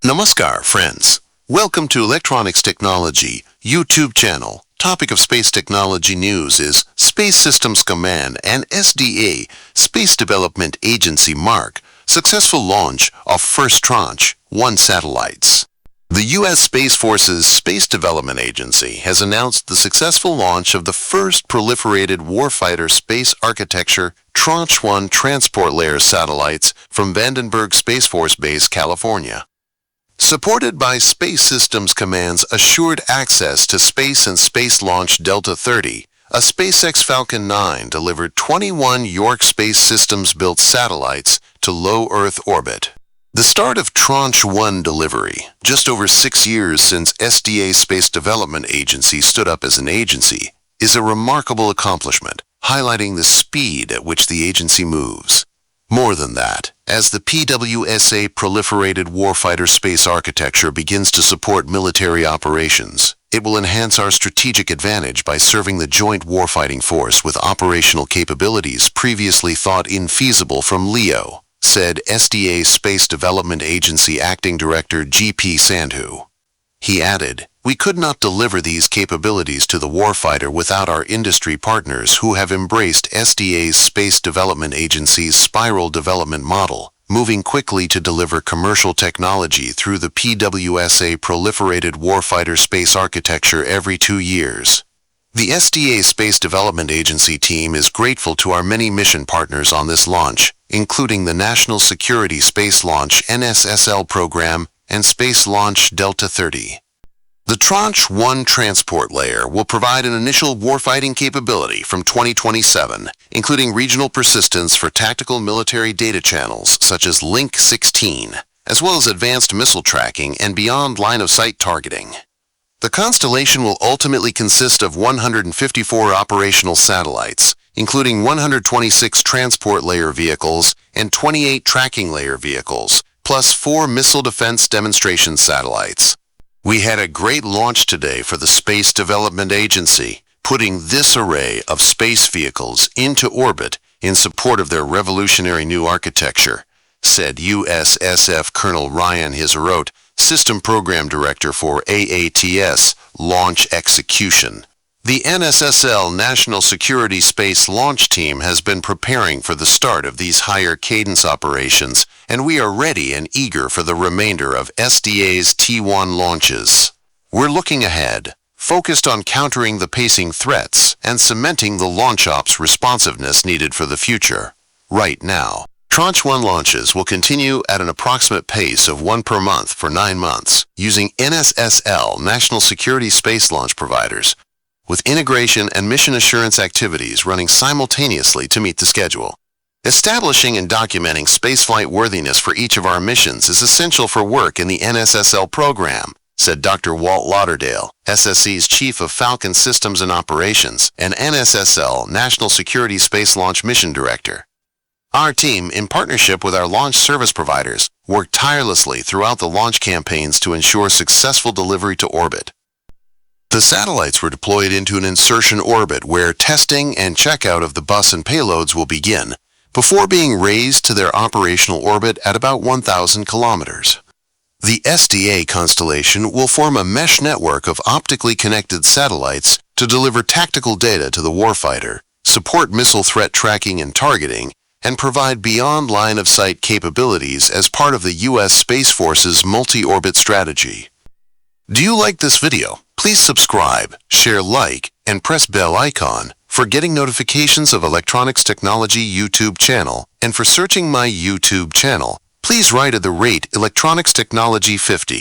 Namaskar, friends. Welcome to Electronics Technology YouTube channel. Topic of space technology news is Space Systems Command and SDA, Space Development Agency mark, successful launch of first Tranche 1 satellites. The U.S. Space Force's Space Development Agency has announced the successful launch of the first proliferated warfighter space architecture Tranche 1 transport layer satellites from Vandenberg Space Force Base, California. Supported by Space Systems Command's assured access to space and space launch Delta 30, a SpaceX Falcon 9 delivered 21 York Space Systems-built satellites to low Earth orbit. The start of Tranche 1 delivery, just over 6 years since SDA Space Development Agency stood up as an agency, is a remarkable accomplishment, highlighting the speed at which the agency moves. More than that, as the PWSA proliferated warfighter space architecture begins to support military operations, it will enhance our strategic advantage by serving the joint warfighting force with operational capabilities previously thought infeasible from LEO, said SDA Space Development Agency Acting Director G.P. Sandhu. He added, "We could not deliver these capabilities to the warfighter without our industry partners who have embraced SDA's Space Development Agency's spiral development model, moving quickly to deliver commercial technology through the PWSA proliferated warfighter space architecture every 2 years." The SDA Space Development Agency team is grateful to our many mission partners on this launch, including the National Security Space Launch NSSL program and Space Launch Delta 30. The Tranche 1 transport layer will provide an initial warfighting capability from 2027, including regional persistence for tactical military data channels such as Link 16, as well as advanced missile tracking and beyond line-of-sight targeting. The constellation will ultimately consist of 154 operational satellites, including 126 transport layer vehicles and 28 tracking layer vehicles, plus 4 missile defense demonstration satellites. We had a great launch today for the Space Development Agency, putting this array of space vehicles into orbit in support of their revolutionary new architecture, said USSF Colonel Ryan Hizarote, System Program Director for AATS Launch Execution. The NSSL National Security Space Launch Team has been preparing for the start of these higher cadence operations, and we are ready and eager for the remainder of SDA's T1 launches. We're looking ahead, focused on countering the pacing threats and cementing the launch ops responsiveness needed for the future. Right now, Tranche 1 launches will continue at an approximate pace of 1 per month for 9 months, using NSSL National Security Space Launch providers, with integration and mission assurance activities running simultaneously to meet the schedule. Establishing and documenting spaceflight worthiness for each of our missions is essential for work in the NSSL program, said Dr. Walt Lauderdale, SSC's Chief of Falcon Systems and Operations and NSSL National Security Space Launch Mission Director. Our team, in partnership with our launch service providers, worked tirelessly throughout the launch campaigns to ensure successful delivery to orbit. The satellites were deployed into an insertion orbit where testing and checkout of the bus and payloads will begin, before being raised to their operational orbit at about 1,000 kilometers. The SDA constellation will form a mesh network of optically connected satellites to deliver tactical data to the warfighter, support missile threat tracking and targeting, and provide beyond line-of-sight capabilities as part of the U.S. Space Force's multi-orbit strategy. Do you like this video? Please subscribe, share, like, and press bell icon for getting notifications of Electronics Technology YouTube channel, and for searching my YouTube channel, please write at the rate Electronics Technology 50.